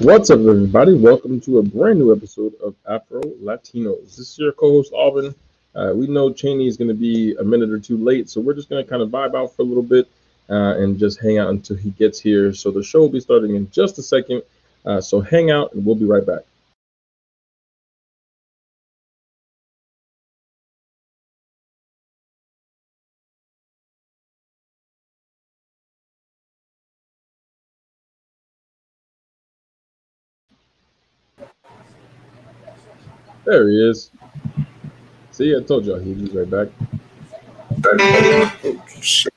What's up, everybody? Welcome to a brand new episode of AfroLatinos. This is your co-host Aubyn. We know Channy is going to be a minute or two late, so we're just going to kind of vibe out for a little bit and just hang out until he gets here. So the show will be starting in just a second. So hang out, and we'll be right back. There he is. See, I told y'all he'd be right back. Oh, shit.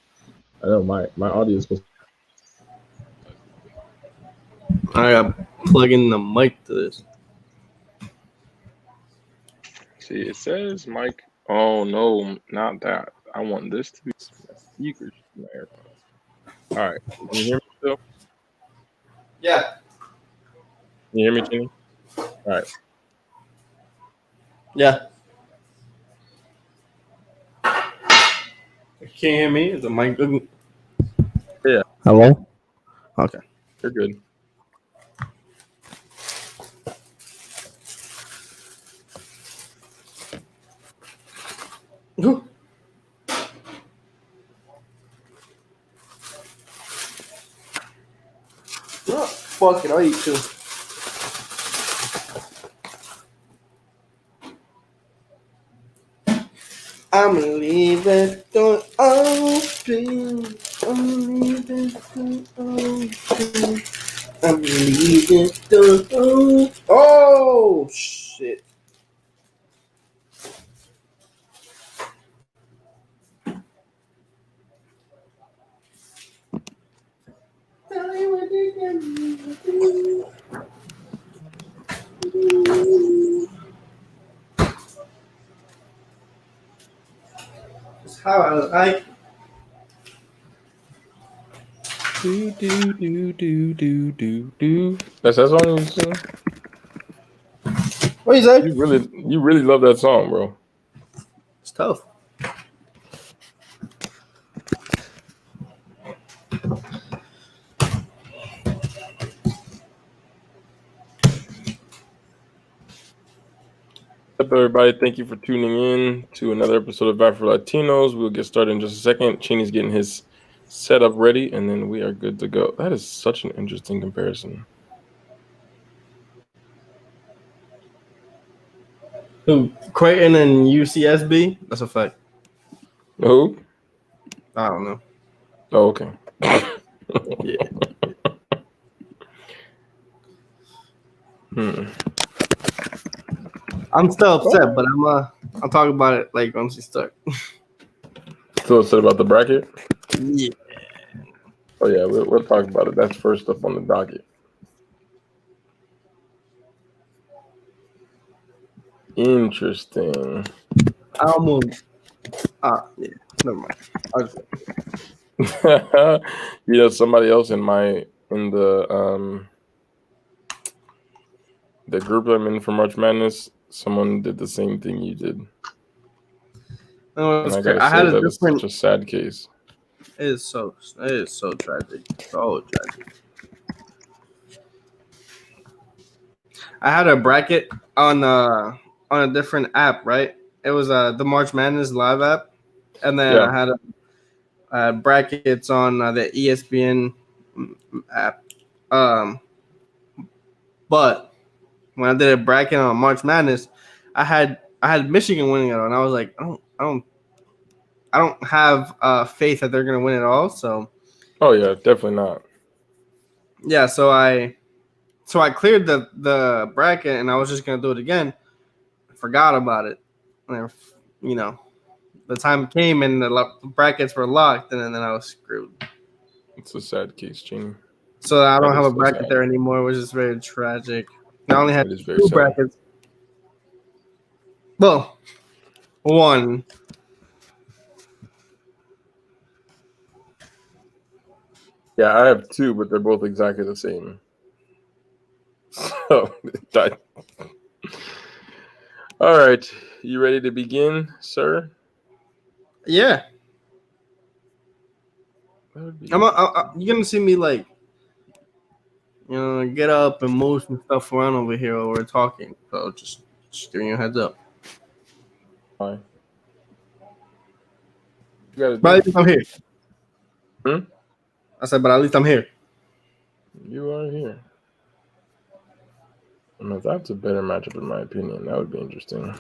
I know my audio is supposed. I got plugging the mic to this. See, it says Mike. Oh no, not that. I want this to be my speakers. My AirPods. All right, can you hear me still? Yeah. Can you hear me, Jenny? All right. Yeah. Can't hear me? Is the mic good? Yeah. Hello? Okay. You're good. Oh, fuck it, I'll eat too. I'm gonna leave that door open. I'm gonna leave that door open. I'm gonna leave that door open. Oh, shit. That's how I like. Do. That's that song you sing? What you say? You really love that song, bro. It's tough. What's up, everybody? Thank you for tuning in to another episode of AfroLatinos. We'll get started in just a second. Cheney's getting his setup ready, and then we are good to go. That is such an interesting comparison. Who? Creighton and UCSB? That's a fact. Who? I don't know. Oh, okay. Yeah. I'm still upset, but I'll talk about it like once we start. Still upset about the bracket? Yeah. Oh yeah, we'll talk about it. That's first up on the docket. Interesting. I almost. Yeah. Never mind. Somebody else in the group I'm in for March Madness, someone did the same thing you did. No, and I gotta I say had a that it's different. such a sad case. It is so tragic. So tragic. I had a bracket on a different app, right? It was the March Madness live app, and then Yeah. I had brackets on the ESPN app. But when I did a bracket on March Madness, I had Michigan winning it, and I was like, I don't have faith that they're gonna win it all. So. Oh yeah, definitely not. Yeah, so I cleared the bracket, and I was just gonna do it again. I forgot about it. And, the time came and the brackets were locked, and then I was screwed. It's a sad case, Gene. So I don't That have is a so bracket sad. there anymore, which is very tragic. I only had It is very two sad. brackets. Well, one. Yeah, I have two, but they're both exactly the same. So, all right, you ready to begin, sir? Yeah. That would be You're gonna see me like get up and move some stuff around over here while we're talking. So just giving you a heads up. Fine. You But at least I'm here. Hmm? I said, but at least I'm here. You are here. Now, that's a better matchup in my opinion. That would be interesting.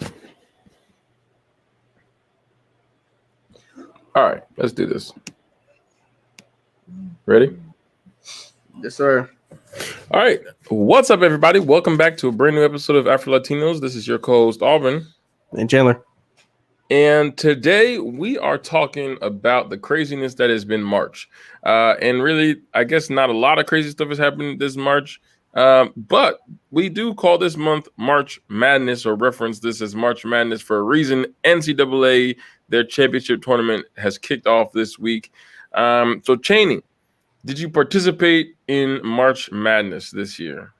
All right, let's do this. Ready? Yes, sir. All right. What's up, everybody? Welcome back to a brand new episode of AfroLatinos. This is your co-host, Aubyn. And Chandler. And today we are talking about the craziness that has been March. And really, I guess not a lot of crazy stuff has happened this March. But we do call this month March Madness, or reference this as March Madness for a reason. NCAA, their championship tournament has kicked off this week. So Channy, did you participate in March Madness this year?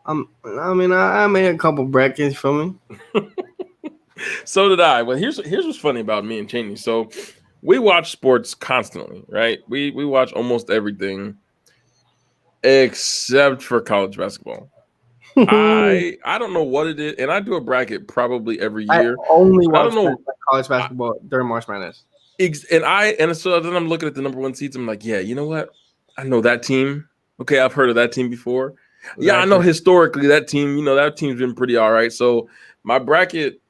I made a couple brackets for me. So did I. Well, here's what's funny about me and Chaney. So we watch sports constantly, right? We watch almost everything except for college basketball. I don't know what it is, and I do a bracket probably every year. I only watch college basketball during March Madness. And so then I'm looking at the number one seeds. I'm like, yeah, you know what? I know that team. Okay, I've heard of that team before. Exactly. Yeah, I know historically that team. That team's been pretty all right. So my bracket,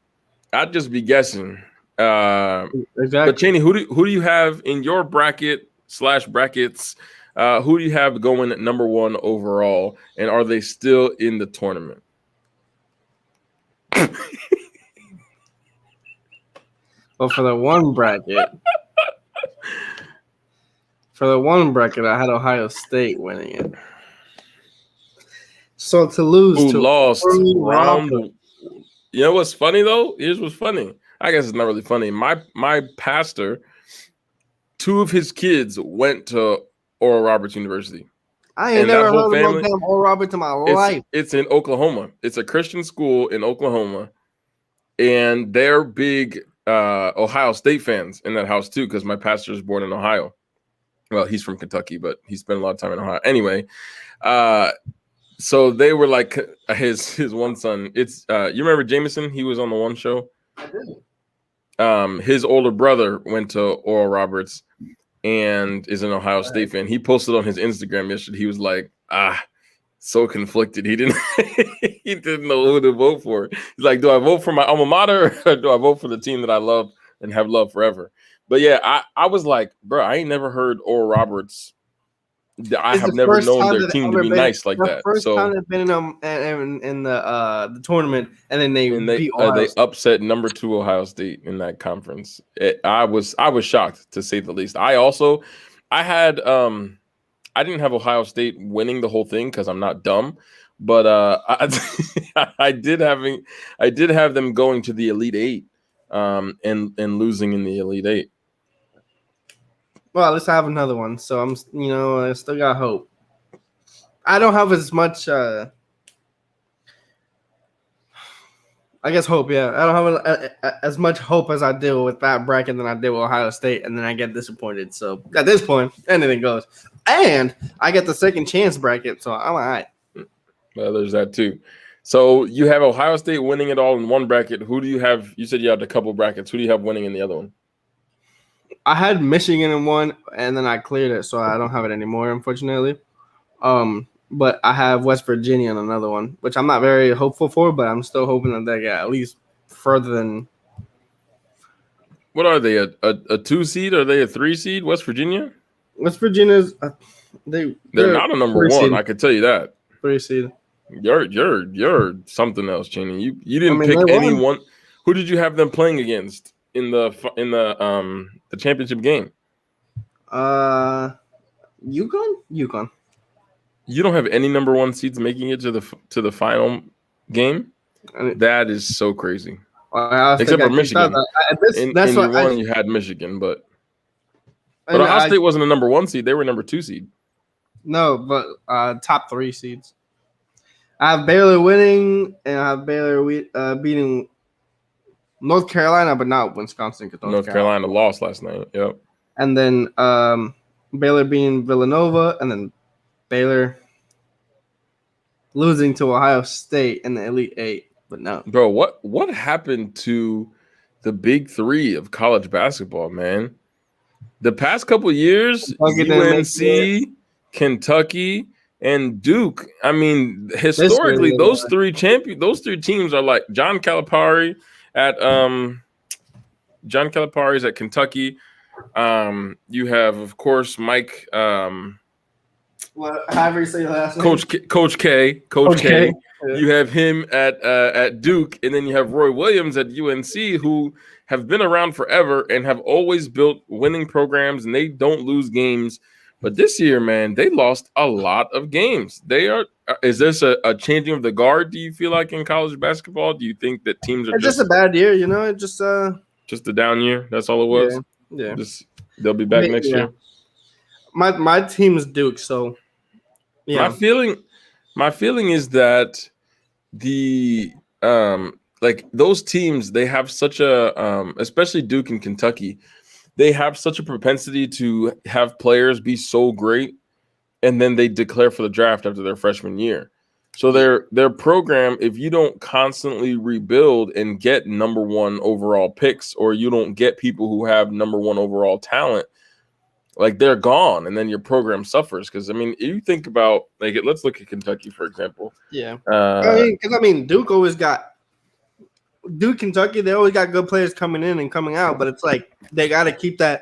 I'd just be guessing. Exactly. But Chaney, who do you have in your bracket/brackets? Who do you have going at number one overall? And are they still in the tournament? Well, for the one bracket, I had Ohio State winning it. So to lose Who to lost round. You know what's funny though? Here's what's funny. I guess it's not really funny. My pastor, 2 of his kids went to Oral Roberts University. I ain't never heard of damn Oral Roberts in my life. It's in Oklahoma. It's a Christian school in Oklahoma, and they're big Ohio State fans in that house too. Because my pastor is born in Ohio. Well, he's from Kentucky, but he spent a lot of time in Ohio. Anyway, so they were like his one son. It's you remember Jameson? He was on the one show. I did. His older brother went to Oral Roberts and is an Ohio State fan. He posted on his Instagram yesterday. He was like, so conflicted. He didn't know who to vote for. He's like, do I vote for my alma mater or do I vote for the team that I love and have loved forever? But yeah, I was like, bro, I ain't never heard Oral Roberts. I have never known their team to be nice like that. First time they've been in the tournament, and then they upset number 2 Ohio State in that conference. I was shocked, to say the least. I didn't have Ohio State winning the whole thing because I'm not dumb, but I did have them going to the Elite 8 and losing in the Elite 8. Well, at least I have another one, so I'm, I still got hope. I don't have as much, I guess hope, yeah. I don't have as much hope as I did with that bracket than I did with Ohio State, and then I get disappointed. So at this point, anything goes. And I get the second chance bracket, so I'm all right. Well, there's that too. So you have Ohio State winning it all in one bracket. Who do you have? You said you had a couple brackets. Who do you have winning in the other one? I had Michigan in one, and then I cleared it, so I don't have it anymore, unfortunately. But I have West Virginia in another one, which I'm not very hopeful for, but I'm still hoping that they get at least further than. What are they? A 2 seed? Are they a 3 seed? West Virginia? West Virginia's they're not a number 1. Seed. I can tell you that. 3 seed. You're something else, Chaney. You didn't pick anyone. Who did you have them playing against in the championship game? UConn. You don't have any number 1 seeds making it to the final game. That is so crazy. Except for Michigan. You had Michigan, but Ohio State wasn't a number 1 seed. They were number 2 seed. No, but top 3 seeds. I have Baylor winning, and I have Baylor beating North Carolina, but not Wisconsin. Because North Carolina lost last night. Yep. And then Baylor beating Villanova, and then Baylor losing to Ohio State in the Elite Eight. But no, bro, what happened to the big three of college basketball, man? The past couple years, UNC, Kentucky, and Duke. I mean, historically, those three teams are like John Calipari's at Kentucky. You have, of course, Mike. However you say your last name. Coach K. Yeah. You have him at Duke, and then you have Roy Williams at UNC, who have been around forever and have always built winning programs, and they don't lose games. But this year, man, they lost a lot of games. Is this a changing of the guard, do you feel like, in college basketball? Do you think that teams are just a bad year, It's just a down year? That's all it was? Yeah. They'll be back next year. My team is Duke, so yeah. My feeling is that the like those teams, they have such a especially Duke and Kentucky, they have such a propensity to have players be so great and then they declare for the draft after their freshman year. So their program, if you don't constantly rebuild and get number one overall picks, or you don't get people who have number one overall talent, like they're gone, and then your program suffers. Because I mean, you think about let's look at Kentucky for example. Yeah, Duke, Kentucky, they always got good players coming in and coming out, but it's like they got to keep the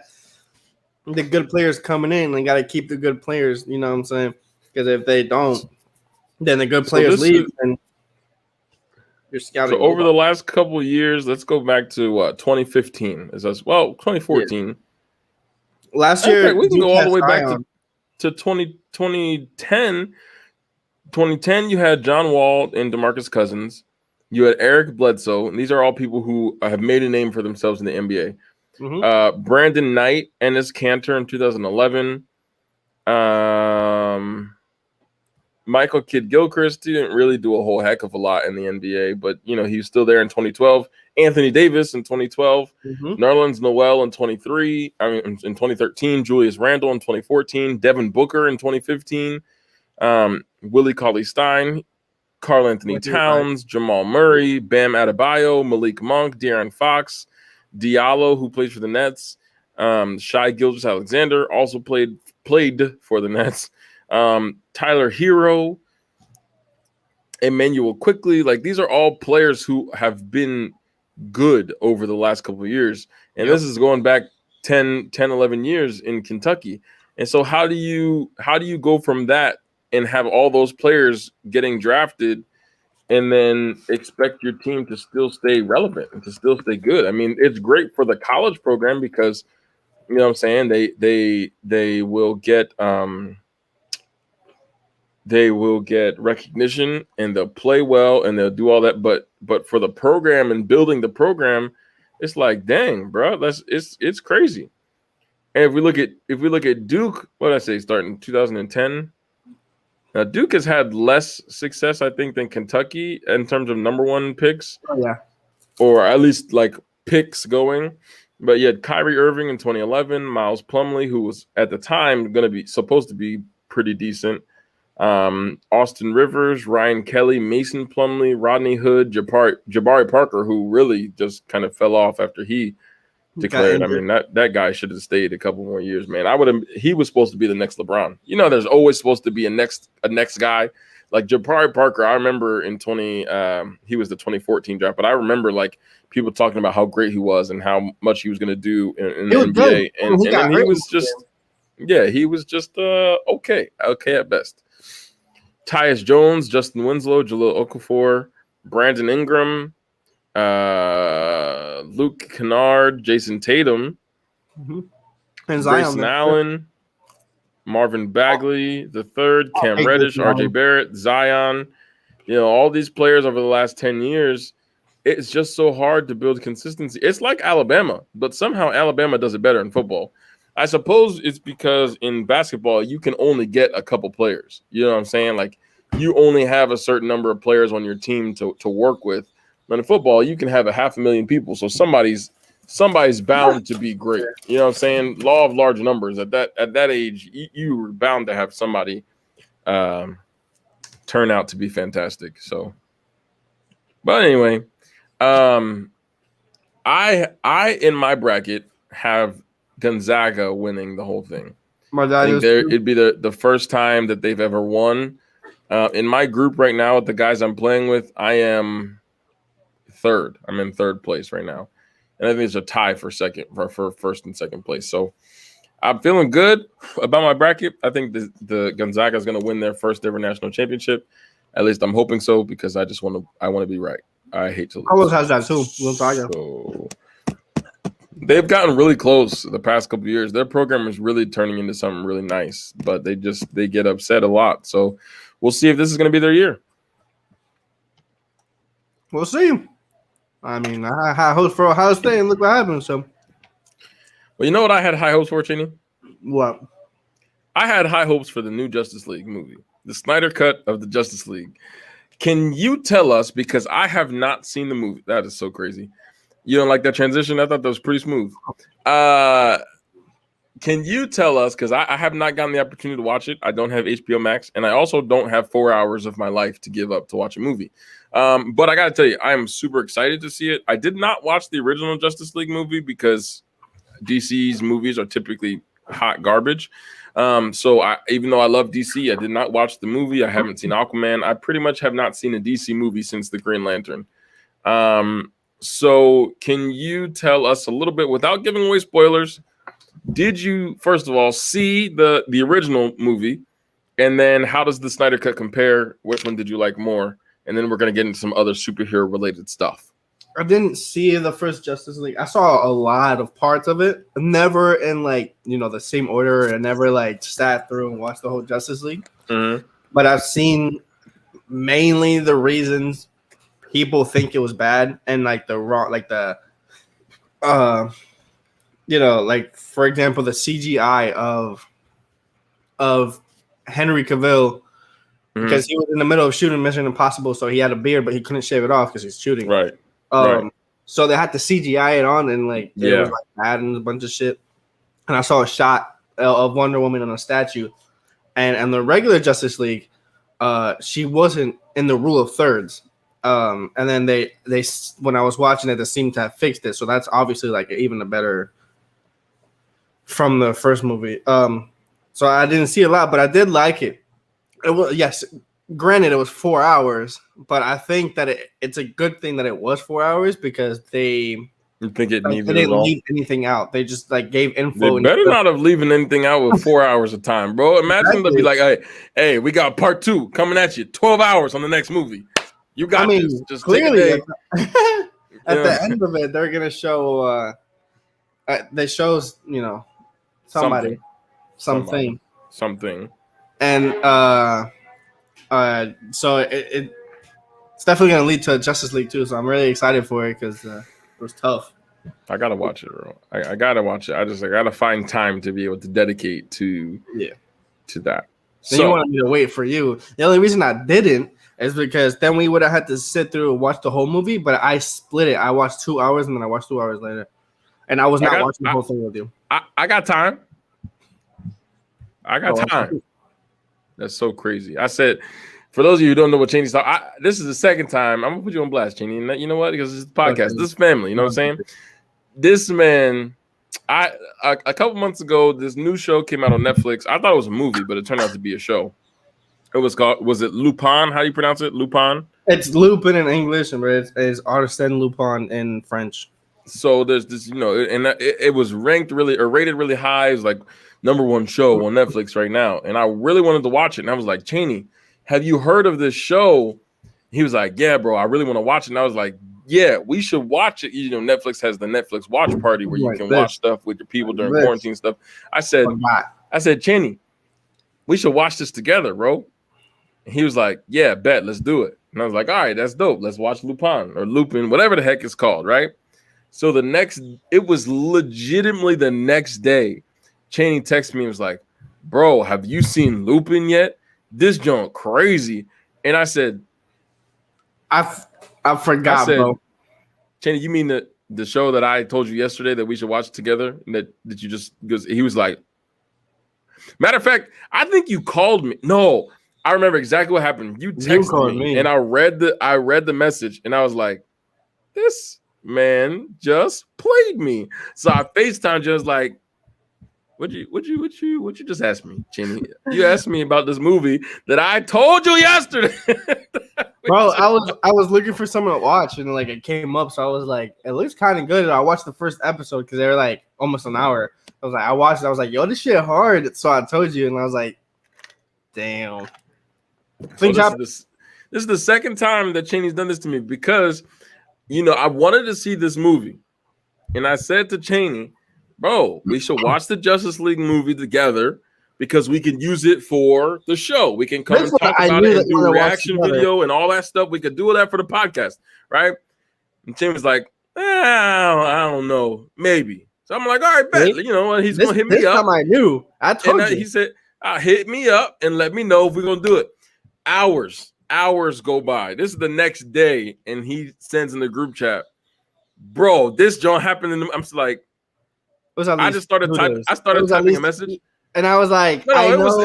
good players coming in. They got to keep the good players. You know what I'm saying? Because if they don't, then the good players leave, and you're scouting. So over the last couple of years, let's go back to 2015. 2014. Yeah. Last year, we can go all the way back to 2010. 2010, you had John Wall and DeMarcus Cousins. You had Eric Bledsoe, and these are all people who have made a name for themselves in the NBA. Mm-hmm. Brandon Knight and his Cantor in 2011. Michael Kidd-Gilchrist didn't really do a whole heck of a lot in the NBA, but he was still there in 2012. Anthony Davis in 2012. Mm-hmm. Nerlens Noel in 2013. Julius Randle in 2014. Devin Booker in 2015. Willie Cauley-Stein. Karl Anthony Towns, Jamal Murray, Bam Adebayo, Malik Monk, De'Aaron Fox, Diallo, who plays for the Nets, Shai Gilgeous-Alexander also played for the Nets, Tyler Hero, Emmanuel Quickley. Like, these are all players who have been good over the last couple of years, and this is going back 10, 11 years in Kentucky. And so how do you go from that and have all those players getting drafted and then expect your team to still stay relevant and to still stay good? I mean, it's great for the college program because, you know what I'm saying, they will get recognition and they'll play well and they'll do all that. But for the program and building the program, it's like, dang, bro, it's crazy. And if we look at Duke, what did I say, starting 2010? Now, Duke has had less success, I think, than Kentucky in terms of number one picks. Oh, yeah. Or at least, like, picks going. But you had Kyrie Irving in 2011, Miles Plumlee, who was, at the time, supposed to be pretty decent. Austin Rivers, Ryan Kelly, Mason Plumlee, Rodney Hood, Jabari Parker, who really just kind of fell off after he declared. I mean, that guy should have stayed a couple more years, man. He was supposed to be the next LeBron. There's always supposed to be a next guy. Like Jabari Parker, I remember he was the 2014 draft, but I remember like people talking about how great he was and how much he was going to do in the NBA. And he was just okay at best. Tyus Jones, Justin Winslow, Jahlil Okafor, Brandon Ingram, Luke Kennard, Jason Tatum, and Grayson Allen, Marvin Bagley the third, Cam Reddish, RJ Barrett, Zion. All these players over the last 10 years. It's just so hard to build consistency. It's like Alabama, but somehow Alabama does it better in football. I suppose it's because in basketball, you can only get a couple players. You know what I'm saying? Like, you only have a certain number of players on your team to work with. But in football, you can have 500,000 people. So somebody's bound to be great. You know what I'm saying? Law of large numbers. At that age, you were bound to have somebody turn out to be fantastic. So, but anyway, I in my bracket have Gonzaga winning the whole thing. I think it'd be the first time that they've ever won. In my group right now, with the guys I'm playing with, I am third. I'm in third place right now, and I think it's a tie for first and second place. So I'm feeling good about my bracket. I think the Gonzaga is going to win their first ever national championship. At least I'm hoping so, because I want to be right. I hate to lose. Carlos has that too. Gonzaga. So they've gotten really close the past couple of years. Their program is really turning into something really nice, but they get upset a lot. So we'll see if this is going to be their year. We'll see. I mean, I had hopes for Ohio State, and look what happened. So, well, you know what I had high hopes for, Channy? What? I had high hopes for the new Justice League movie, the Snyder Cut of the Justice League. Can you tell us, because I have not seen the movie? That is so crazy. You don't like that transition? I thought that was pretty smooth. Can you tell us, because I have not gotten the opportunity to watch it. I don't have HBO Max, and I also don't have 4 hours of my life to give up to watch a movie. But I got to tell you, I am super excited to see it. I did not watch the original Justice League movie because DC's movies are typically hot garbage. So even though I love DC, I did not watch the movie. I haven't seen Aquaman. I pretty much have not seen a DC movie since The Green Lantern. So can you tell us a little bit, without giving away spoilers, did you, first of all, see the original movie? And then how does the Snyder Cut compare? Which one did you like more? And then we're going to get into some other superhero-related stuff. I didn't see the first Justice League. I saw a lot of parts of it. Never in, the same order. I never, sat through and watched the whole Justice League. Mm-hmm. But I've seen mainly the reasons people think it was bad, and, the wrong, for example, the CGI of Henry Cavill, because he was in the middle of shooting Mission Impossible, so he had a beard, but he couldn't shave it off because he's shooting. Right. So they had to CGI it on, and it was bad and a bunch of shit. And I saw a shot of Wonder Woman on a statue, and the regular Justice League, she wasn't in the rule of thirds. And then they when I was watching it, they seemed to have fixed it. So that's obviously even a better from the first movie. So I didn't see a lot, but I did like it. It was, yes, granted it was 4 hours, but I think that it's a good thing that it was 4 hours, because they didn't leave anything out. They just gave info. They better not have leaving anything out with 4 hours of time, bro. Imagine they'd be like, hey, we got part 2 coming at you, 12 hours on the next movie. You got this. Just clearly at the end of it, they're gonna show. They shows somebody, something, and so it's definitely gonna lead to a Justice League too. So I'm really excited for it, because it was tough. I gotta watch it, bro. I gotta watch it. I gotta find time to be able to dedicate to that. So you wanted me to wait for you. The only reason I didn't is because then we would have had to sit through and watch the whole movie, but I split it. I watched 2 hours, and then I watched 2 hours later. And I was not watching the whole thing with you. I got time. Time. That's so crazy. I said, for those of you who don't know what Chaney's talking, this is the second time. I'm going to put you on blast, Chaney. You know what? Because it's a podcast. This is family. You know what I'm saying? This man, a couple months ago, this new show came out on Netflix. I thought it was a movie, but it turned out to be a show. It was it Lupin? How do you pronounce it? Lupin? It's Lupin in English, and it's Arsène Lupin in French. So there's this, and it was rated really high. It was #1 show on Netflix right now. And I really wanted to watch it. And I was like, Chaney, have you heard of this show? He was like, yeah, bro, I really want to watch it. And I was like, yeah, we should watch it. Netflix has the Netflix watch party where you can watch stuff with your people during quarantine stuff. I said, Chaney, we should watch this together, bro. And he was like, yeah, bet, let's do it. And I was like, all right, that's dope. Let's watch Lupin or Lupin, whatever the heck it's called, right? So it was legitimately the next day, Chaney texted me and was like, bro, have you seen Lupin yet? This junk crazy. And I said, I forgot, bro. Chaney, you mean the show that I told you yesterday that we should watch together? And that you because he was like, matter of fact, I think you called me. No, I remember exactly what happened. You texted me, and I read the message, and I was like, "This man just played me." So I FaceTimed you. I was like, "What you just asked me, Channy? You asked me about this movie that I told you yesterday." Bro, I was looking for someone to watch, and like it came up, so I was like, "It looks kind of good." And I watched the first episode because they were like almost an hour. I watched it. I was like, "Yo, this shit hard." So I told you, and I was like, "Damn." So this is the second time that Chaney's done this to me because, I wanted to see this movie, and I said to Chaney, "Bro, we should watch the Justice League movie together." Because we can use it for the show. We can come and talk about it and do a reaction video and all that stuff. We could do that for the podcast, right? And Tim was like, I don't know, maybe. So I'm like, all right, bet. He's going to hit me up. This time I knew. I told you. He said, hit me up and let me know if we're going to do it. Hours go by. This is the next day, and he sends in the group chat, bro, this John happened. I'm just like, I just started typing a message. And I was like, it was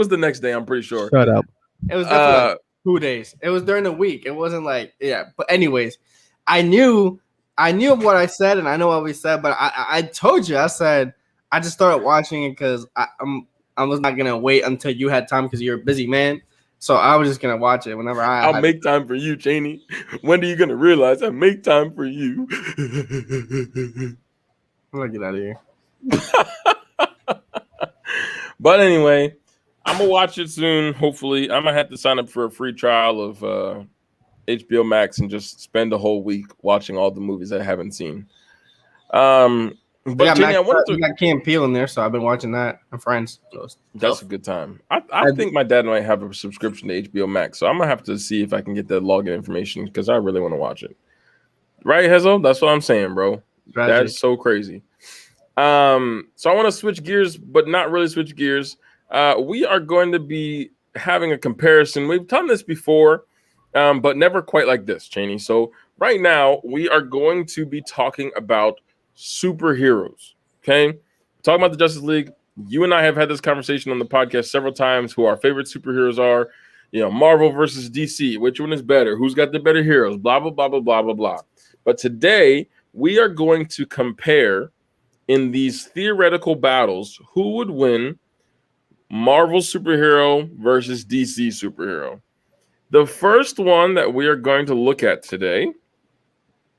the next day. I'm pretty sure. Shut up. It was definitely like 2 days. It was during the week. It wasn't like, yeah. But anyways, I knew what I said, and I know what we said. But I told you, I said I just started watching it because I was not gonna wait until you had time because you're a busy man. So I was just gonna watch it whenever I'll make time for you, Chaney. When are you gonna realize I make time for you? I'm gonna get out of here. But anyway, I'm gonna watch it soon. Hopefully, I'm gonna have to sign up for a free trial of HBO Max and just spend a whole week watching all the movies I haven't seen. But Jenny, we got Key and Peele in there, so I've been watching that. I'm Friends. So that's a good time. I think my dad might have a subscription to HBO Max, so I'm gonna have to see if I can get that login information because I really want to watch it. Right, Hezo? That's what I'm saying, bro. Tragic. That's so crazy. So I want to switch gears, but not really switch gears. We are going to be having a comparison. We've done this before, but never quite like this, Chaney. So right now we are going to be talking about superheroes. Okay, talking about the Justice League. You and I have had this conversation on the podcast several times. Who our favorite superheroes are? Marvel versus DC. Which one is better? Who's got the better heroes? Blah blah blah blah blah blah blah. But today we are going to compare. In these theoretical battles, who would win Marvel superhero versus DC superhero? The first one that we are going to look at today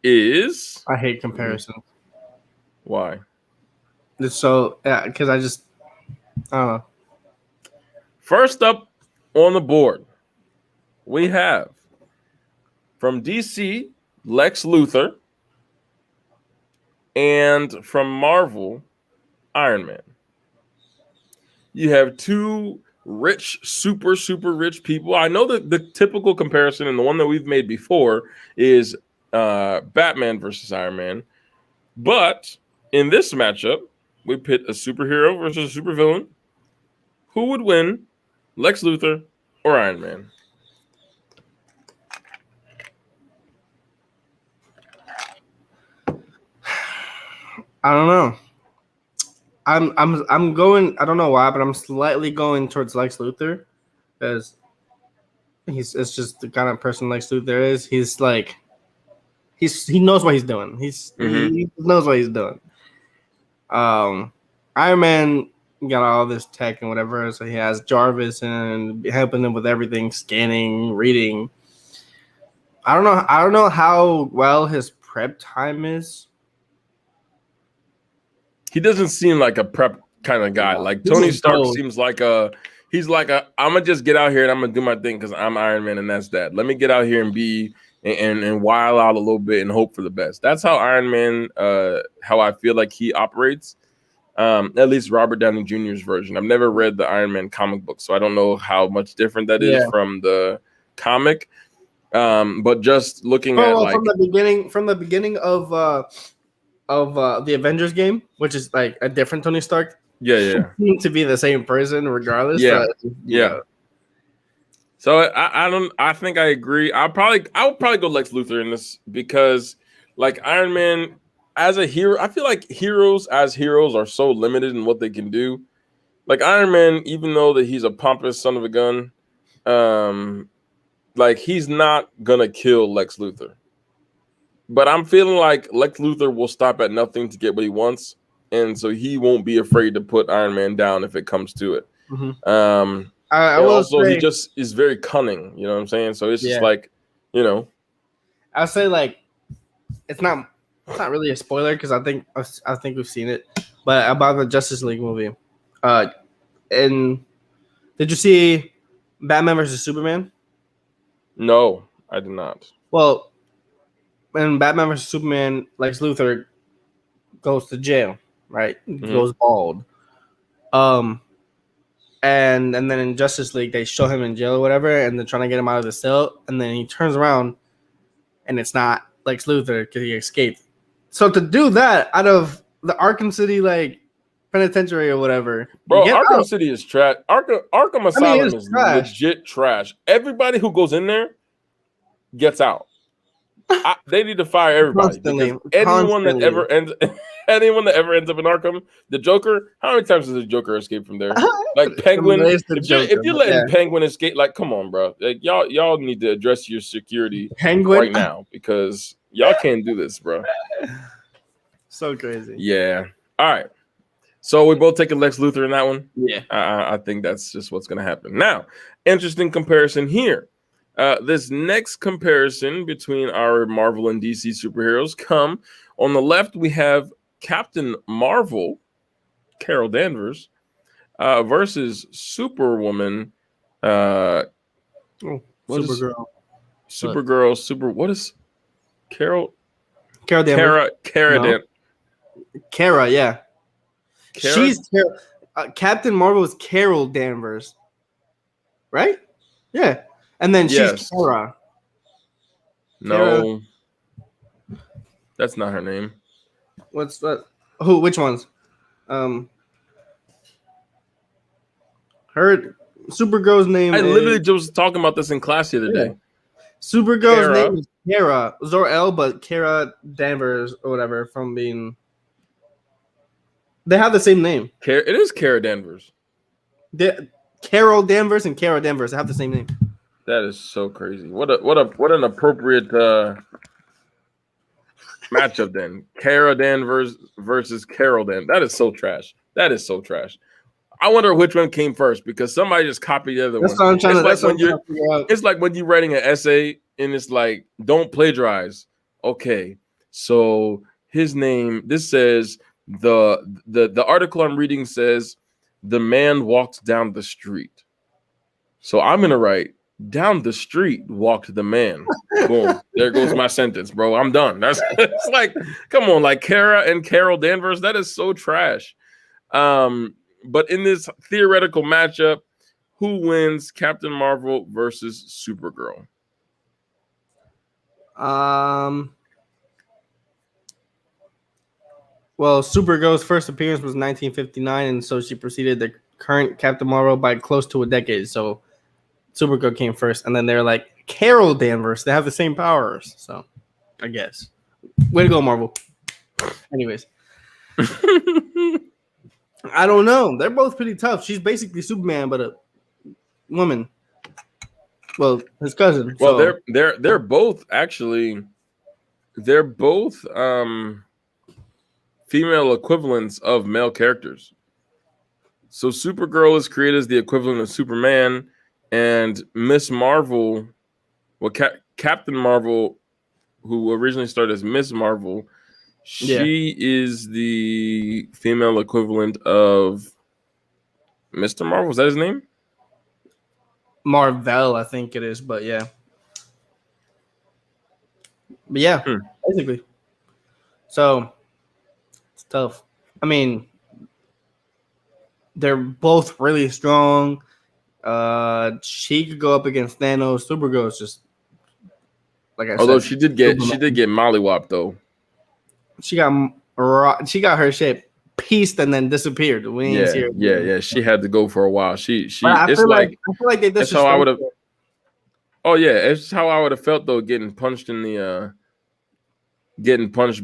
is... I hate comparison. Why? It's so... Yeah, because I don't know. First up on the board, we have from DC, Lex Luthor. And from Marvel, Iron Man. You have two rich, super, super rich people. I know that the typical comparison and the one that we've made before is Batman versus Iron Man. But in this matchup, we pit a superhero versus a supervillain. Who would win, Lex Luthor or Iron Man? I don't know. I'm going. I don't know why, but I'm slightly going towards Lex Luthor because it's just the kind of person Lex Luthor is. He's like he knows what he's doing. He knows what he's doing. Iron Man got all this tech and whatever, so he has Jarvis and helping him with everything, scanning, reading. I don't know how well his prep time is. He doesn't seem like a prep kind of guy. Like Tony Stark seems like he's like I'm gonna just get out here and I'm gonna do my thing because I'm Iron Man and that's that. Let me get out here and be and wild out a little bit and hope for the best. That's how Iron Man, how I feel like he operates. At least Robert Downey Jr.'s version. I've never read the Iron Man comic book, so I don't know how much different that is from the comic. But just looking at like from the beginning of the Avengers game, which is like a different Tony Stark. Yeah. Seem to be the same person regardless. Yeah. So I think I agree. I would probably go Lex Luthor in this because like Iron Man as a hero, I feel like heroes as heroes are so limited in what they can do. like Iron Man, even though that he's a pompous son of a gun, like he's not gonna kill Lex Luthor. But I'm feeling like Lex Luthor will stop at nothing to get what he wants, and so he won't be afraid to put Iron Man down if it comes to it. I And will also, say, he just is very cunning. You know what I'm saying? So it's just like, you know, I'll say like it's not really a spoiler because I think we've seen it, but about the Justice League movie. And did you see Batman versus Superman? no, I did not. Well, in Batman vs Superman, Lex Luthor goes to jail, right? Goes bald. And then in Justice League, they show him in jail or whatever, and they're trying to get him out of the cell, and then he turns around, and it's not Lex Luthor because he escaped. So to do that out of the Arkham City like penitentiary or whatever, bro, Arkham City is trash. Arkham Asylum is trash. Legit trash. Everybody who goes in there gets out. They need to fire everybody because anyone that ever ends up in Arkham, the Joker. How many times does the Joker escape from there? Like Penguin. If you're letting Penguin escape, like come on, bro. Like y'all need to address your security right now because y'all can't do this, bro. So crazy. Yeah. All right. So we both taking Lex Luthor in that one. Yeah. I think that's just what's going to happen. Now, interesting comparison here. This next comparison between our Marvel and DC superheroes come on the left. We have Captain Marvel, Carol Danvers, versus Superwoman. Supergirl. What is Carol? Carol Danvers. Kara, yeah. Kara? She's Captain Marvel is Carol Danvers, right? Yeah. And then she's Kara. No, that's not her name. What's that? Who? Which ones? Her Supergirl's name. I literally just was talking about this in class the other day. Supergirl's name is Kara Zor-El, but Kara Danvers or whatever from being. They have the same name. It is Kara Danvers. Carol Danvers and Kara Danvers have the same name. That is so crazy. What an appropriate matchup then. Kara Danvers versus Carol Danvers. That is so trash. I wonder which one came first because somebody just copied the other one. It's like when you're writing an essay and it's like, don't plagiarize. Okay, so his name. This says the article I'm reading says the man walked down the street. So I'm gonna write. Down the street walked the man. Boom. There goes my sentence, bro. I'm done. It's like, come on, like Kara and Carol Danvers. That is so trash. But in this theoretical matchup, who wins Captain Marvel versus Supergirl? Well, Supergirl's first appearance was 1959, and so she preceded the current Captain Marvel by close to a decade. So Supergirl came first, and then they're like Carol Danvers. They have the same powers, so I guess. Way to go, Marvel. Anyways, I don't know. They're both pretty tough. She's basically Superman, but a woman. Well, his cousin. Well, so. they're both actually. They're both female equivalents of male characters. So Supergirl is created as the equivalent of Superman. And Miss Marvel, well, Captain Marvel, who originally started as Miss Marvel, she is the female equivalent of Mr. Marvel. Is that his name? Marvel, I think it is, but yeah. But yeah, basically. So, it's tough. I mean, they're both really strong. She could go up against Thanos. Supergirl is just like I said. Although she did get mollywopped though. She got her shape pieced and then disappeared. We didn't see her. Yeah. She had to go for a while. I feel like they that's how I would have. Oh yeah, it's how I would have felt though, getting punched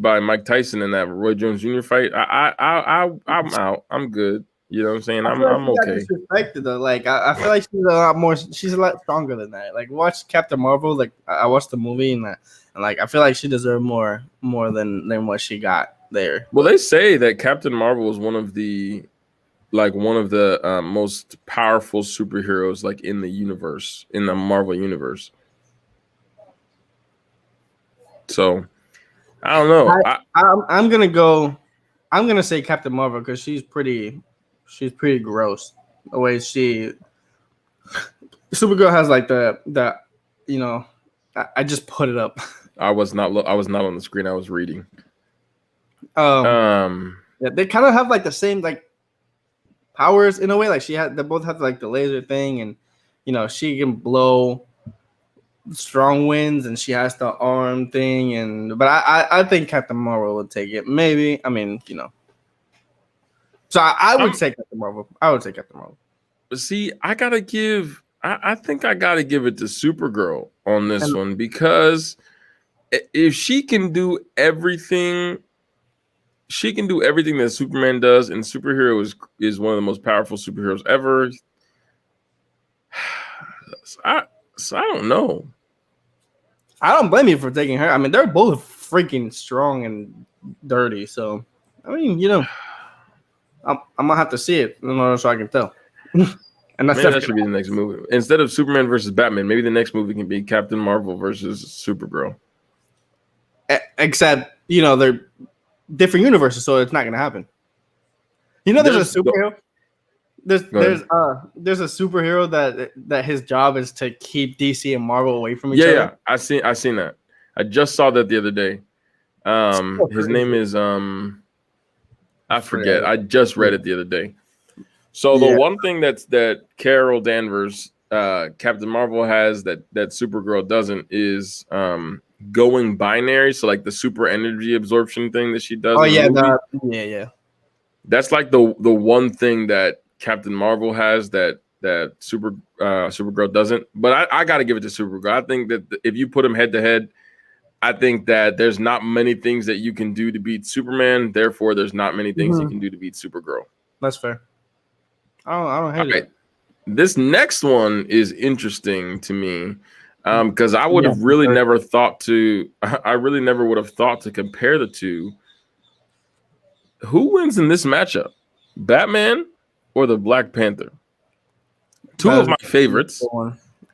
by Mike Tyson in that Roy Jones Jr. fight. I'm out. I'm good. You know what I'm saying? I feel like I'm she got okay. disrespected though. Like I feel like she's a lot more. She's a lot stronger than that. Like watch Captain Marvel. Like I watched the movie and like I feel like she deserved more than what she got there. Well, they say that Captain Marvel is one of the most powerful superheroes like in the universe, in the Marvel universe. So I don't know. I'm gonna go. I'm gonna say Captain Marvel because she's pretty gross. The way Supergirl has like the you know, I just put it up. I was not on the screen. I was reading. Yeah, they kind of have like the same like powers in a way. Like they both have like the laser thing, and she can blow strong winds, and she has the arm thing. But I think Captain Marvel would take it. Maybe So I would say Captain Marvel. I would say Captain Marvel. See, I think I gotta give it to Supergirl on this one because if she can do everything. She can do everything that Superman does, and superhero is one of the most powerful superheroes ever. I don't know. I don't blame you for taking her. I mean, they're both freaking strong and dirty. So, I mean, I'm gonna have to see it in order so I can tell. And maybe that should be the next movie. Instead of Superman versus Batman, maybe the next movie can be Captain Marvel versus Supergirl. Except, they're different universes, so it's not gonna happen. There's a superhero. There's a superhero that his job is to keep DC and Marvel away from each other. Yeah, I seen that. I just saw that the other day. His name is I forget. I just read it the other day. So the one thing that Carol Danvers, Captain Marvel has that Supergirl doesn't is going binary. So like the super energy absorption thing that she does. Oh yeah, That's like the one thing that Captain Marvel has that Supergirl doesn't. But I got to give it to Supergirl. I think that if you put them head to head, I think that there's not many things that you can do to beat Superman. Therefore, there's not many things you can do to beat Supergirl. That's fair. I don't hate it. This next one is interesting to me because I would have really never thought to. I really never would have thought to compare the two. Who wins in this matchup, Batman or the Black Panther? Two of my favorites.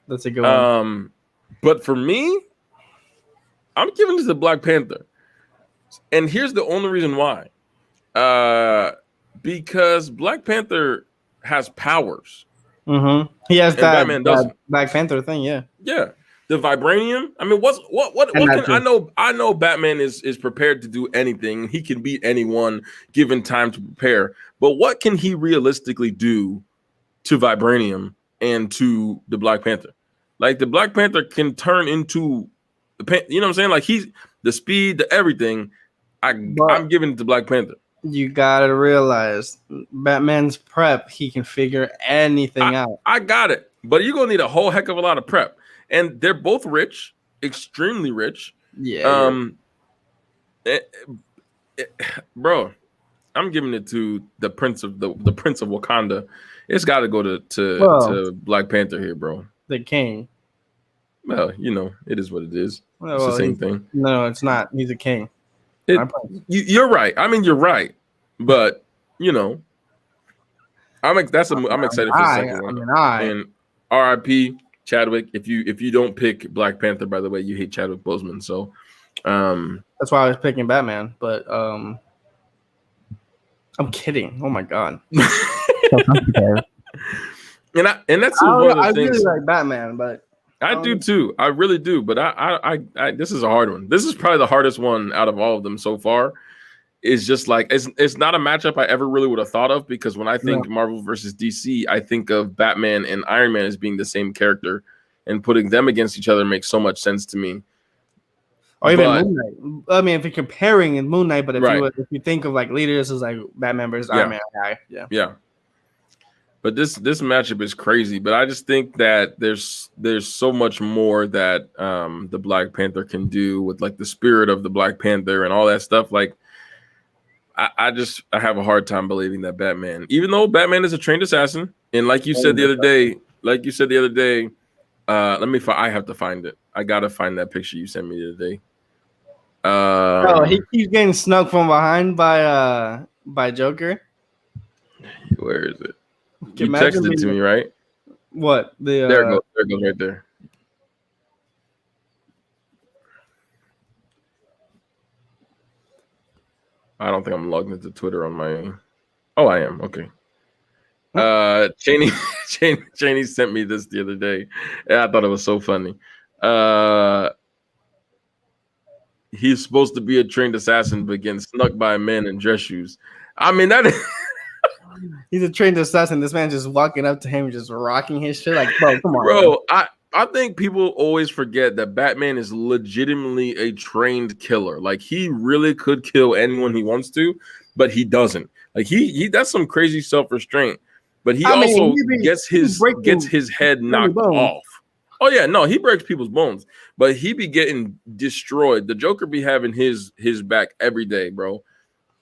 That's a good one. But for me, I'm giving it to the Black Panther, and here's the only reason why. Because Black Panther has powers. Mm-hmm. He has that Black Panther thing. Yeah. The vibranium. I mean, what I know Batman is prepared to do anything. He can beat anyone given time to prepare. But what can he realistically do to vibranium and to the Black Panther? Like the Black Panther can turn into you know what I'm saying? Like he's the speed, the everything. I'm giving it to Black Panther. You gotta realize Batman's prep, he can figure anything out. I got it. But you're gonna need a whole heck of a lot of prep. And they're both rich, extremely rich. Yeah. Bro, I'm giving it to the Prince of the Prince of Wakanda. It's got to go to Black Panther here, bro. The king. Well, it is what it is. It's the same thing. No, it's not. He's a king. You're right. I mean, you're right. But I'm excited for the second one. And R.I.P. Chadwick. If you don't pick Black Panther, by the way, you hate Chadwick Boseman. So that's why I was picking Batman. But I'm kidding. Oh my god. and that's one of the things. I really like Batman, but I do too. I really do. But I this is a hard one. This is probably the hardest one out of all of them so far. It's just like it's not a matchup I ever really would have thought of because when I think Marvel versus DC, I think of Batman and Iron Man as being the same character, and putting them against each other makes so much sense to me. Or even Moon Knight. I mean, if you're comparing in Moon Knight, but if you think of like leaders as like Batman versus Iron Man, yeah. But this matchup is crazy. But I just think that there's so much more that the Black Panther can do with like the spirit of the Black Panther and all that stuff. Like I have a hard time believing that Batman, even though Batman is a trained assassin, and like you said the other day, I have to find it. I gotta find that picture you sent me the other day. He keeps getting snuck from behind by Joker. Where is it? You texted it to me, right? What? There it goes. There it goes right there. I don't think I'm logged into Twitter on my. Oh, I am. Okay. Chaney sent me this the other day, and I thought it was so funny. He's supposed to be a trained assassin, but getting snuck by a man in dress shoes. I mean, that is. He's a trained assassin. This man just walking up to him, just rocking his shit. Like, bro, come on, bro. I think people always forget that Batman is legitimately a trained killer. Like, he really could kill anyone he wants to, but he doesn't. Like, he that's some crazy self-restraint. But he gets his head knocked off. Oh yeah, no, he breaks people's bones, but he be getting destroyed. The Joker be having his back every day, bro.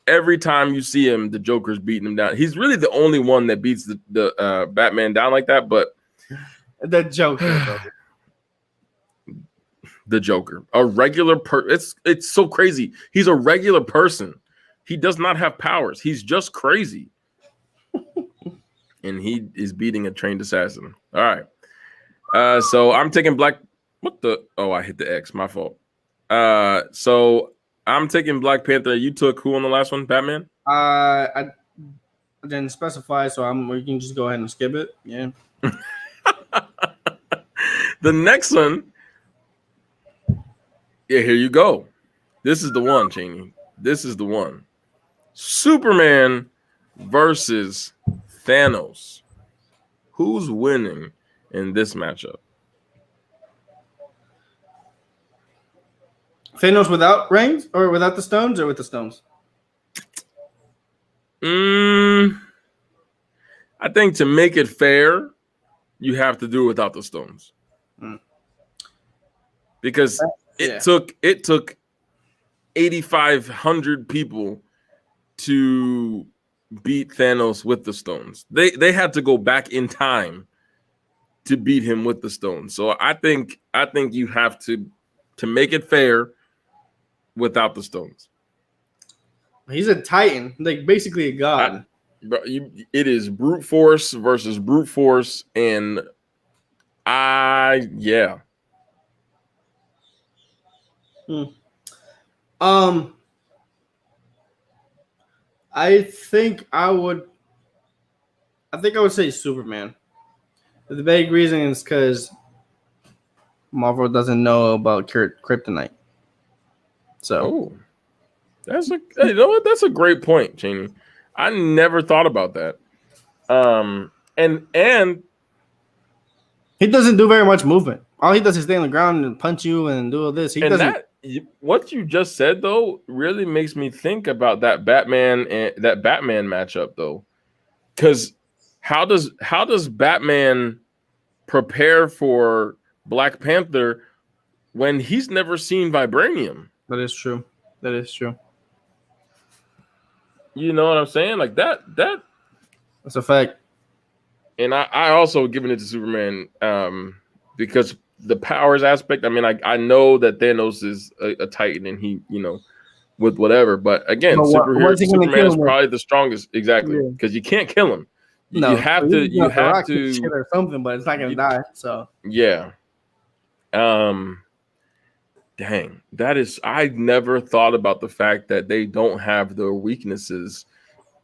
Every time you see him, the Joker's beating him down. He's really the only one that beats the Batman down like that, but the Joker, the Joker, a regular it's so crazy. He's a regular person. He does not have powers. He's just crazy. And he is beating a trained assassin. All right. So I'm taking Black. What the? Oh, I hit the X. My fault. So I'm taking Black Panther. You took who on the last one? Batman? I didn't specify, so we can just go ahead and skip it. Yeah. The next one. Yeah, here you go. This is the one, Chaney. This is the one. Superman versus Thanos. Who's winning in this matchup? Thanos without rings or without the stones or with the stones? I think to make it fair, you have to do it without the stones. Because it took 8,500 people to beat Thanos with the stones. They had to go back in time to beat him with the stones. So I think you have to make it fair without the stones. He's a titan, like basically a god. It is brute force versus brute force, and yeah. I think I would say Superman. The big reason is because Marvel doesn't know about kryptonite. So, that's a great point, Chaney. I never thought about that. And he doesn't do very much movement. All he does is stay on the ground and punch you and do all this. What you just said though really makes me think about that Batman matchup though, because how does Batman prepare for Black Panther when he's never seen vibranium? That is true. You know what I'm saying? Like that's a fact. And I also given it to Superman because the powers aspect. I mean, I know that Thanos is a Titan and he, with whatever. But again, Superman is probably the strongest. Exactly. Because you can't kill him. You have to shit or something, but it's not going to die. So yeah. Dang, I never thought about the fact that they don't have their weaknesses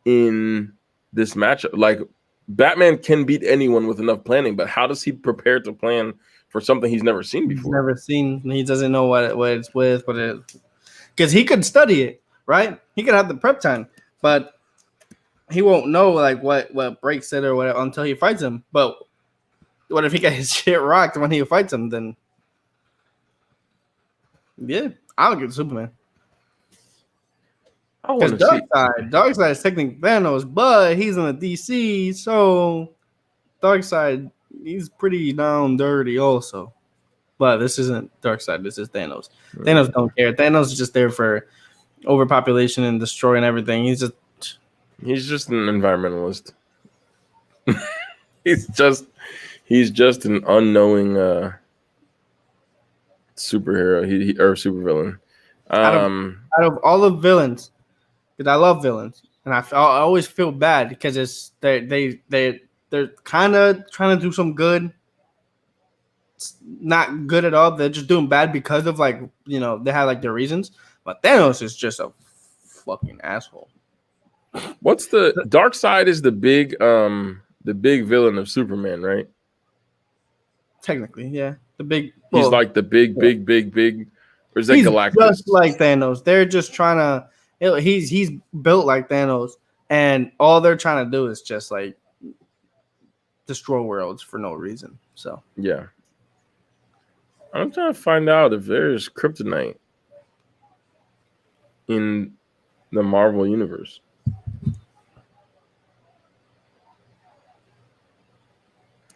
in this matchup. Like, Batman can beat anyone with enough planning, but how does he prepare to plan for something he's never seen before? He doesn't know what it's with, because he could study it, right? He could have the prep time, but he won't know like what breaks it or whatever until he fights him. But what if he got his shit rocked when he fights him? Then yeah, I'll get Superman. Because Darkseid is technically Thanos, but he's in the DC, so Darkseid, he's pretty down dirty also. But this isn't Darkseid, this is Thanos. Thanos don't care. Thanos is just there for overpopulation and destroying everything. He's just an environmentalist. he's just an unknowing superhero. Or supervillain. Out of all the villains, because I love villains, and I always feel bad because they're kind of trying to do some good. It's not good at all. They're just doing bad because of they have like their reasons. But Thanos is just a fucking asshole. What's the dark side? Is the big villain of Superman, right? Technically, yeah. He's like the big. Or is that Galactus? Just like Thanos. They're just trying to. He's built like Thanos, and all they're trying to do is just like destroy worlds for no reason. So yeah, I'm trying to find out if there's kryptonite in the Marvel universe.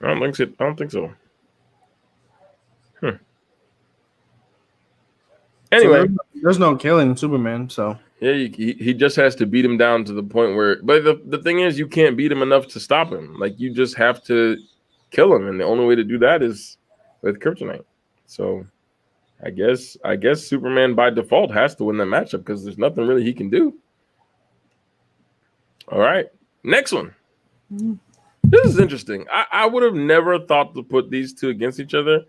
I don't think so. Anyway, so there's no killing Superman, so yeah, he just has to beat him down to the point where. But the thing is, you can't beat him enough to stop him. Like, you just have to kill him, and the only way to do that is with kryptonite. So, I guess Superman by default has to win that matchup because there's nothing really he can do. All right, next one. This is interesting. I would have never thought to put these two against each other,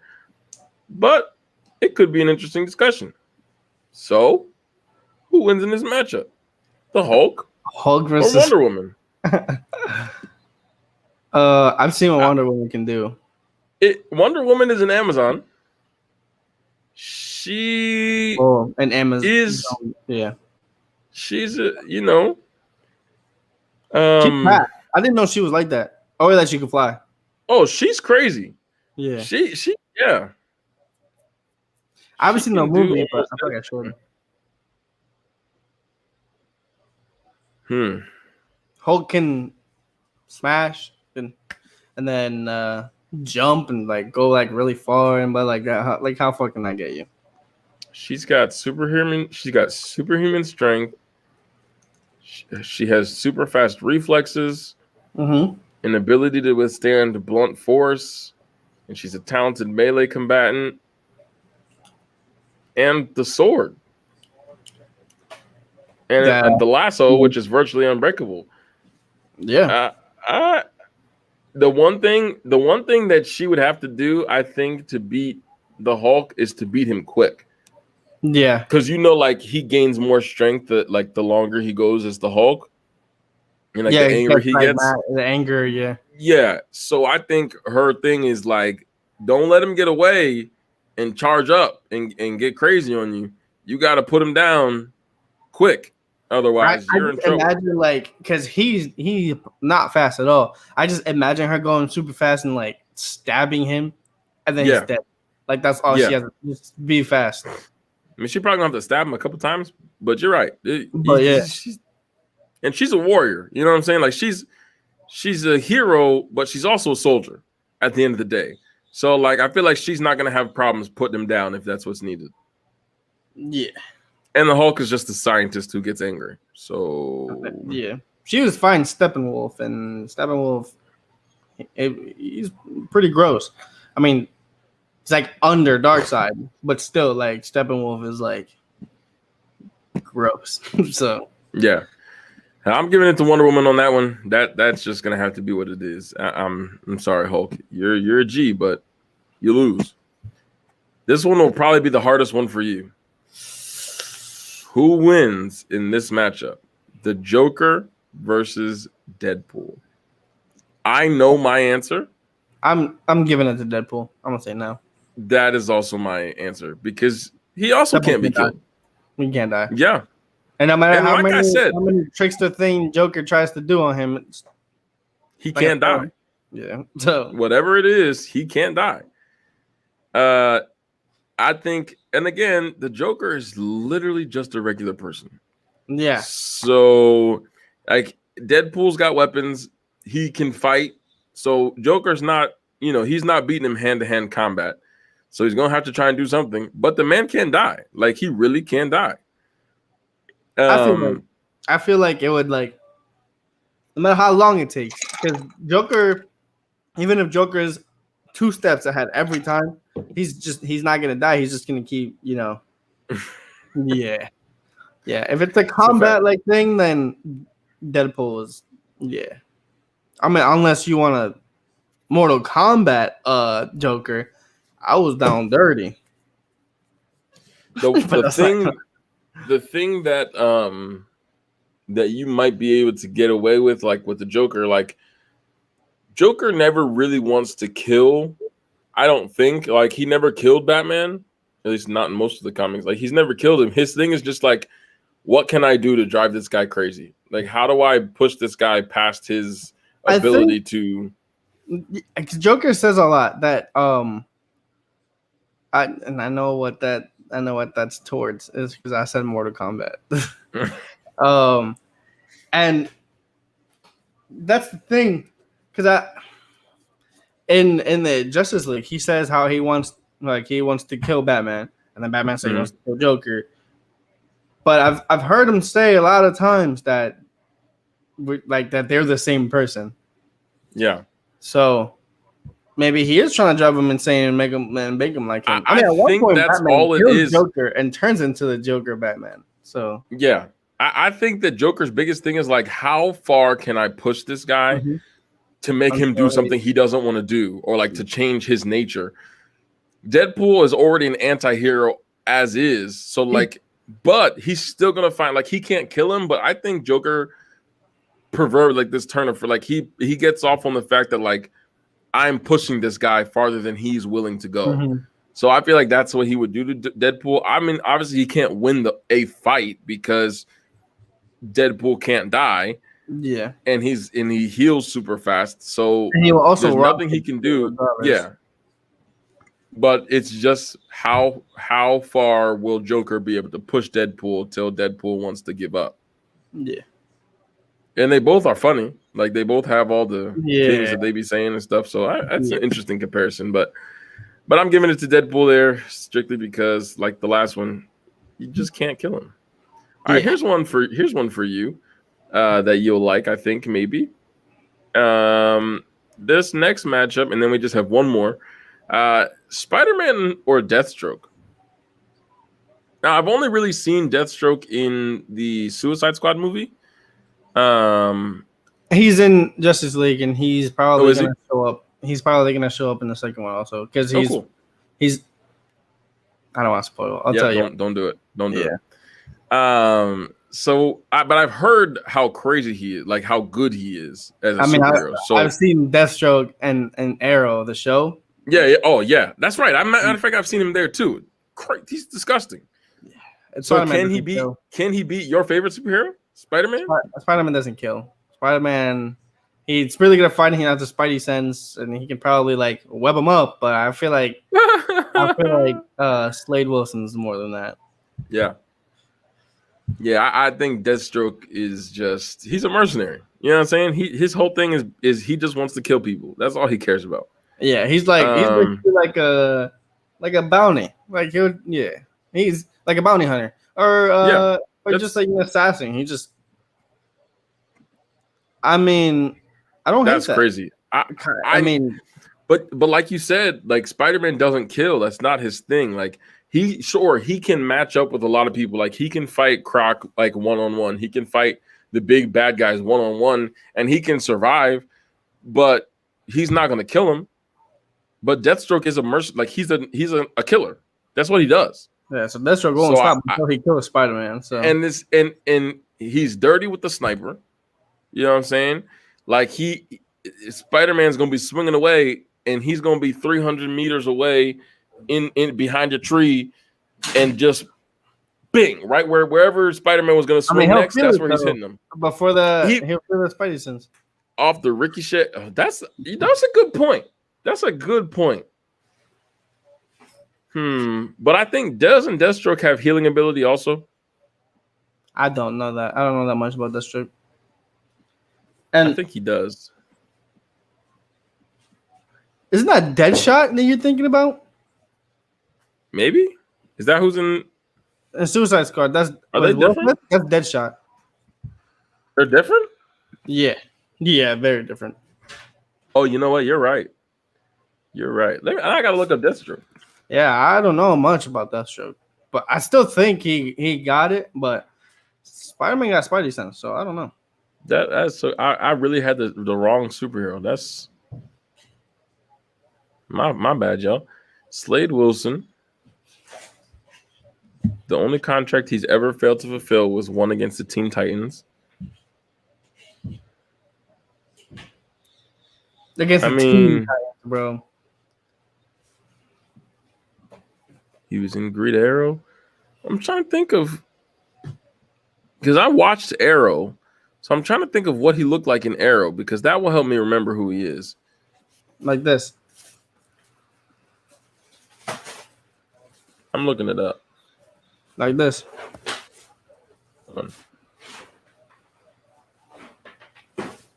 but it could be an interesting discussion. So, who wins in this matchup? The Hulk versus or Wonder Woman? I've seen what Wonder Woman can do. Wonder Woman is an Amazon. An Amazon is She's a I didn't know she was like that. Or that she could fly. Oh, she's crazy. Yeah. She yeah. I haven't seen the movie, but I feel like I showed her. Hulk can smash and then jump and like go like really far and but like that. Like how far can I get you? She's got superhuman strength. She has super fast reflexes, an ability to withstand blunt force, and she's a talented melee combatant. And the sword. And the lasso, which is virtually unbreakable. Yeah. The one thing that she would have to do, I think, to beat the Hulk is to beat him quick. Yeah. Because like he gains more strength the longer he goes as the Hulk. And the angrier he gets. The anger, yeah. Yeah. So I think her thing is like, don't let him get away and charge up and get crazy on you. You got to put him down quick. Otherwise, you're in trouble. Imagine because he's not fast at all. I just imagine her going super fast and like stabbing him, and then he's dead. Like that's all she has to just be fast. I mean, she probably gonna have to stab him a couple times, but you're right. She's a warrior. You know what I'm saying? Like she's a hero, but she's also a soldier at the end of the day. So, like, I feel like she's not going to have problems putting him down if that's what's needed. Yeah. And the Hulk is just a scientist who gets angry. So, yeah. She was fine Steppenwolf, and Steppenwolf, he's pretty gross. I mean, it's like under Darkseid, but still, like, Steppenwolf is, like, gross. So, yeah. I'm giving it to Wonder Woman on that one. That's just gonna have to be what it is. I'm sorry, Hulk. You're a G, but you lose. This one will probably be the hardest one for you. Who wins in this matchup? The Joker versus Deadpool. I know my answer. I'm giving it to Deadpool. I'm gonna say no. That is also my answer because he also can't be killed. He can't die. Yeah. And no matter how many trickster thing Joker tries to do on him, he can't die. Yeah. So whatever it is, he can't die. I think, and again, the Joker is literally just a regular person. Yeah. So, like, Deadpool's got weapons. He can fight. So Joker's not, he's not beating him hand-to-hand combat. So he's gonna have to try and do something. But the man can die. Like, he really can die. I feel like it would like no matter how long it takes, because Joker, even if Joker is 2 steps ahead every time, he's not gonna die. He's just gonna keep, yeah. If it's a combat like thing, then Deadpool is I mean, unless you want a Mortal Kombat Joker, I was down dirty. The thing that that you might be able to get away with, like with the Joker, like Joker never really wants to kill. I don't think, like, he never killed Batman, at least not in most of the comics. Like, he's never killed him. His thing is just like, what can I do to drive this guy crazy? Like, how do I push this guy past his ability to? Joker says a lot that I know what that's towards is because I said Mortal Kombat. And that's the thing, because in the Justice League, he says how he wants to kill Batman, and then Batman says he wants to kill Joker. But I've heard him say a lot of times that that they're the same person. Yeah. So maybe he is trying to drive him insane and make him like him. I think that's Batman all it is. Joker and turns into the Joker Batman. So yeah, I think that Joker's biggest thing is like, how far can I push this guy to make him do something he doesn't want to do, or like to change his nature? Deadpool is already an anti-hero as is, so like, but he's still gonna find, like, he can't kill him. But I think Joker pervert like this turn of, like, he gets off on the fact that like, I'm pushing this guy farther than he's willing to go. So I feel like that's what he would do to Deadpool. I mean, obviously he can't win a fight because Deadpool can't die. Yeah, and he heals super fast. So and he will also there's nothing he can do. regardless. Yeah, but it's just how far will Joker be able to push Deadpool till Deadpool wants to give up? Yeah, and they both are funny. Like, they both have all the things that they be saying and stuff. So that's an interesting comparison. But I'm giving it to Deadpool there strictly because, like the last one, you just can't kill him. All right, here's one for you that you'll like, I think, maybe. This next matchup, and then we just have one more. Spider-Man or Deathstroke? Now, I've only really seen Deathstroke in the Suicide Squad movie. He's in Justice League, and he's probably going to show up. He's probably going to show up in the second one also, because he's. I don't want to spoil. I'll tell you. Don't do it. Don't do it. But I've heard how crazy he is, like how good he is as a superhero. I've seen Deathstroke and Arrow, the show. Yeah. Oh, yeah. That's right. Matter of fact, I've seen him there too. He's disgusting. Yeah. So can he beat your favorite superhero, Spider-Man? Spider-Man doesn't kill. Spider-Man, he's really good at fighting. He has the Spidey sense, and he can probably like web him up. But I feel like Slade Wilson's more than that. Yeah. Yeah, I think Deathstroke is he's a mercenary. You know what I'm saying? His whole thing is he just wants to kill people. That's all he cares about. Yeah, he's like a bounty. Like he's like a bounty hunter. Or just like an assassin. He just I don't hate that. That's crazy. I mean, but like you said, like Spider-Man doesn't kill. That's not his thing. Like he can match up with a lot of people. Like he can fight Croc like one-on-one. He can fight the big bad guys one-on-one, and he can survive, but he's not going to kill him. But Deathstroke is a like he's a killer. That's what he does. Yeah, so Deathstroke won't stop until he kills Spider-Man. So and he's dirty with the sniper. You know what I'm saying? Like Spider-Man's gonna be swinging away, and he's gonna be 300 meters away in behind a tree, and just bing right wherever Spider-Man was gonna swing next. That's where he's hitting him. Before he'll feel the Spidey sense off the ricochet. That's a good point. That's a good point. But I think doesn't Deathstroke have healing ability also? I don't know that. I don't know that much about Deathstroke. And I think he does. Isn't that Deadshot that you're thinking about? Maybe. Is that who's in? A Suicide Squad. That's Are they Will different? Smith? That's Deadshot. They're different? Yeah, very different. Oh, you know what? You're right. I gotta look up Deathstroke. Yeah, I don't know much about Deathstroke, but I still think he got it. But Spider-Man got Spidey sense, so I don't know. That's so. I really had the wrong superhero. That's my bad, y'all. Slade Wilson. The only contract he's ever failed to fulfill was one against the Teen Titans. Against the team, bro. He was in Green Arrow. I'm trying to think of, because I watched Arrow, so I'm trying to think of what he looked like in Arrow, because that will help me remember who he is. Like this. I'm looking it up. Like this.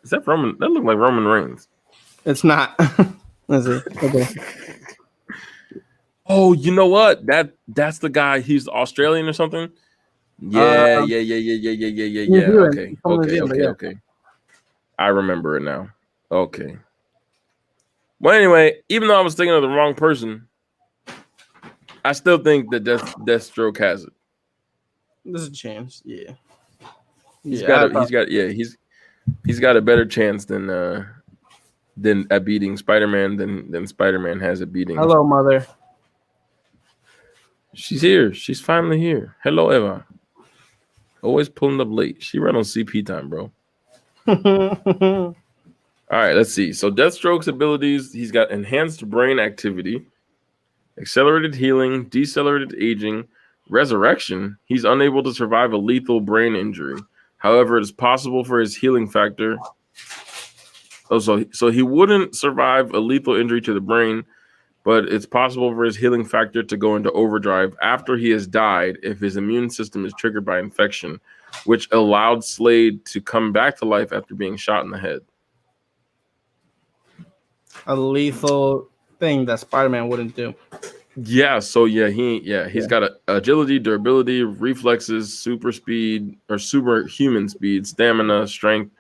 Is that Roman? That looked like Roman Reigns. It's not. Let's see. Okay. Oh, you know what? That's the guy. He's Australian or something. Yeah. Okay. I remember it now. Okay. Well, anyway, even though I was thinking of the wrong person, I still think that Deathstroke has it. There's a chance. Yeah. He's got a better chance than at beating Spider-Man than Spider-Man has at beating. Hello, mother. She's here. She's finally here. Hello, Eva. Always pulling up late. She ran on CP time, bro. All right, let's see. So Deathstroke's abilities, he's got enhanced brain activity, accelerated healing, decelerated aging, resurrection. He's unable to survive a lethal brain injury. However, it is possible for his healing factor. Oh, so he wouldn't survive a lethal injury to the brain, but it's possible for his healing factor to go into overdrive after he has died if his immune system is triggered by infection, which allowed Slade to come back to life after being shot in the head. A lethal thing that Spider-Man wouldn't do. Yeah, so he's got agility, durability, reflexes, super speed or superhuman speed, stamina, strength.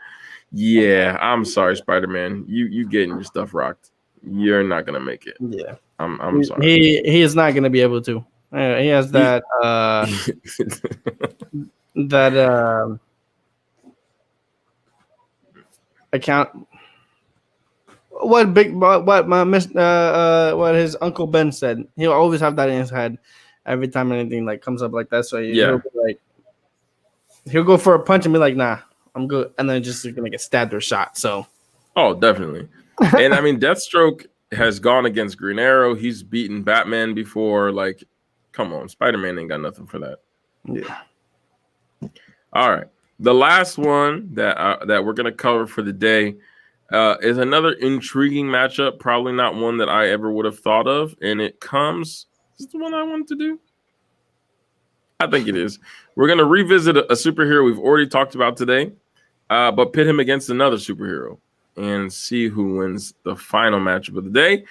Yeah, I'm sorry, Spider-Man. You getting your stuff rocked. You're not gonna make it. Yeah, I'm sorry. He is not gonna be able to. He has that account. What his Uncle Ben said. He'll always have that in his head every time anything like comes up like that. So he'll be like, he'll go for a punch and be like, "Nah, I'm good," and then just gonna get stabbed or shot. So, oh, definitely. And I mean, Deathstroke has gone against Green Arrow. He's beaten Batman before. Like, come on, Spider-Man ain't got nothing for that. Yeah. All right, the last one that we're gonna cover for the day. Is another intriguing matchup, probably not one that I ever would have thought of, and it comes. Is this the one I wanted to do? I think it is. We're going to revisit a superhero we've already talked about today, but pit him against another superhero and see who wins the final matchup of the day.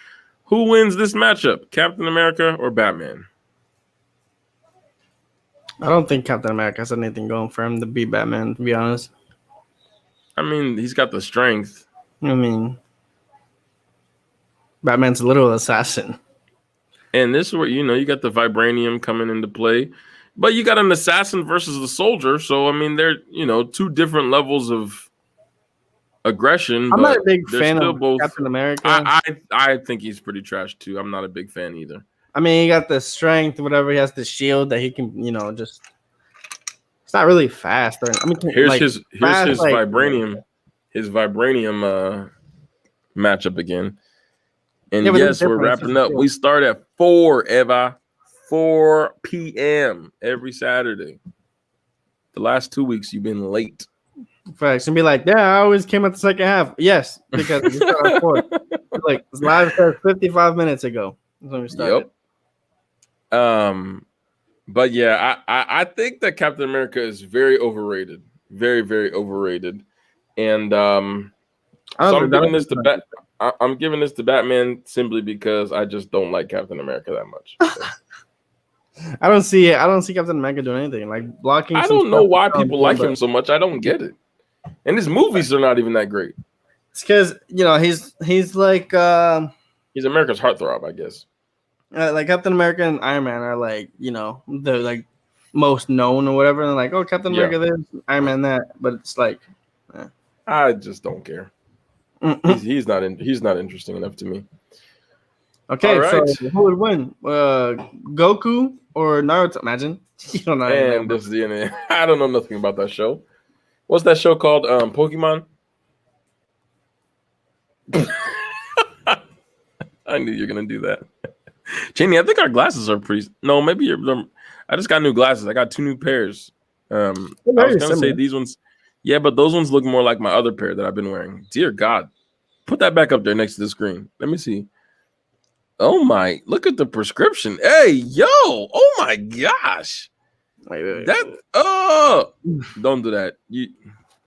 Who wins this matchup, Captain America or Batman? I don't think Captain America has anything going for him to beat Batman, to be honest. I mean, he's got the strength. I mean, Batman's a literal assassin. And this is where, you got the vibranium coming into play. But you got an assassin versus the soldier. So, I mean, they're, two different levels of aggression. I'm not a big fan of Captain America. I think he's pretty trash, too. I'm not a big fan either. I mean, he got the strength, whatever. He has the shield that he can, just... It's not really fast. Here's his vibranium. His vibranium matchup again. And yes, we're wrapping up. We start at 4 p.m. every Saturday. The last 2 weeks, you've been late. Facts. And be like, yeah, I always came at the second half. Yes, because we started at 4. Like, live started 55 minutes ago. That's when we started. Yep. But yeah, I think that Captain America is very overrated. Very, very overrated. And so I'm giving this to Batman simply because I just don't like Captain America that much. So. I don't see it. I don't see Captain America doing anything like blocking. I don't know why people like him so much. I don't get it. And his movies are not even that great. It's because he's like he's America's heartthrob, I guess. Like Captain America and Iron Man are like the like most known or whatever. And like, oh, Captain America this, Iron Man that, but it's like, I just don't care. He's not interesting enough to me. Okay, right. So who would win? Goku or Naruto? Imagine. You don't know. And this is the end. I don't know nothing about that show. What's that show called? Pokemon. I knew you were gonna do that, Channy. I think our glasses are pretty. No, maybe you're. I just got new glasses. I got 2 new pairs. I was gonna say these ones. Yeah, but those ones look more like my other pair that I've been wearing. Dear God, put that back up there next to the screen. Let me see. Oh my! Look at the prescription. Hey, yo! Oh my gosh! Wait. That don't do that.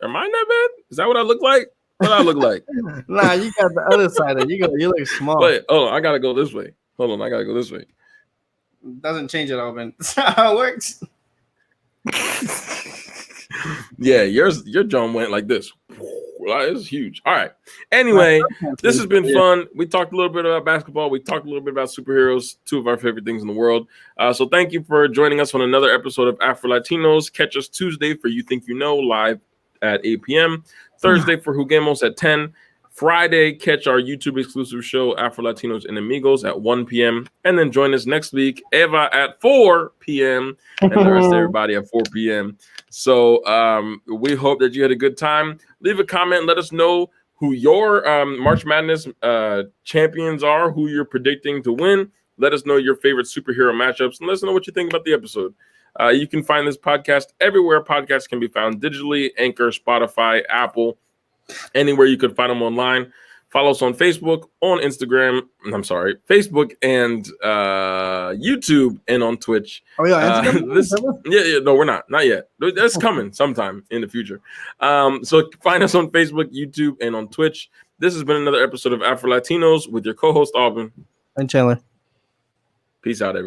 Am I that bad? Is that what I look like? What I look like? Nah, you got the other side. You look small. Wait, I gotta go this way. Hold on, I gotta go this way. Doesn't change it, Aubyn. That's how it works. Yeah, your John went like this. It's huge. All right. Anyway, this has been fun. We talked a little bit about basketball. We talked a little bit about superheroes, 2 of our favorite things in the world. So thank you for joining us on another episode of AfroLatinos. Catch us Tuesday for You Think You Know live at 8 p.m. Thursday for Juguemos at 10. Friday, catch our YouTube exclusive show, AfroLatinos and Amigos, at 1 p.m. And then join us next week, Eva, at 4 p.m. and the rest of everybody at 4 p.m. So we hope that you had a good time. Leave a comment. Let us know who your March Madness champions are, who you're predicting to win. Let us know your favorite superhero matchups, and let us know what you think about the episode. You can find this podcast everywhere podcasts can be found digitally, Anchor, Spotify, Apple, anywhere you could find them online. Follow us on Facebook, on Instagram. I'm sorry, Facebook and YouTube, and on Twitch. Oh yeah, no, we're not yet. That's coming sometime in the future. So find us on Facebook, YouTube, and on Twitch. This has been another episode of AfroLatinos with your co-host Aubyn and Chandler. Peace out, everybody.